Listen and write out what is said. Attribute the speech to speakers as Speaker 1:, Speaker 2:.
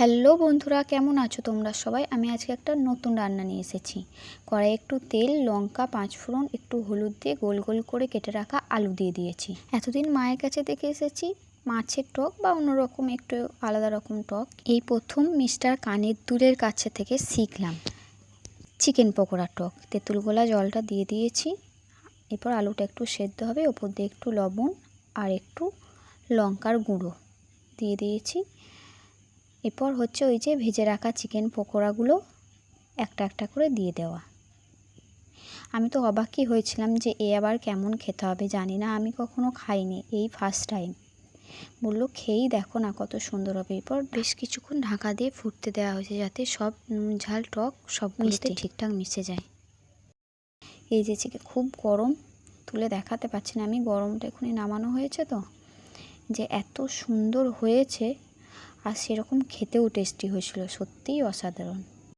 Speaker 1: Hello বন্ধুরা, কেমন আছো তোমরা সবাই? আমি আজকে একটা নতুন রান্না নিয়ে এসেছি। কড়াইয়ে একটু তেল, লঙ্কা, পাঁচফোড়ন, একটু হলুদ দিয়ে গোল গোল করে কেটে রাখা আলু দিয়ে দিয়েছি। এতদিন মায়ের কাছে দেখে এসেছি মাছের টক বা অন্যরকম একটু আলাদা রকম টক। এই প্রথম মিস্টার কানের দুলের কাছে থেকে শিখলাম চিকেন পকোড়া টক। তেঁতুল গোলা জলটা দিয়ে দিয়েছি। এরপর আলুটা একটু সেদ্ধ হবে, ওপর দিয়ে একটু লবণ আর একটু লঙ্কার গুঁড়ো দিয়ে দিয়েছি। এরপর হচ্ছে ওই যে ভেজে রাখা চিকেন পকোড়াগুলো একটা একটা করে দিয়ে দেওয়া। আমি তো অবাকই হয়েছিলাম যে আবার কেমন খেতে হবে, জানি না, আমি কখনো খাইনি, এই ফার্স্ট টাইম। বললো খেয়েই দেখো না কত সুন্দর হবে। এরপর বেশ কিছুক্ষণ ঢাকা দিয়ে ফুটতে দেওয়া হয়েছে যাতে সব নুন ঝাল টক সবগুলোতে ঠিকঠাক মিশে যায়। এই যে চিকেন খুব গরম, তুলে দেখাতে পারছি না আমি, গরমটা এখনই নামানো হয়েছে তো, যে এত সুন্দর হয়েছে আর সেরকম খেতেও টেস্টি হয়েছিল, সত্যিই অসাধারণ।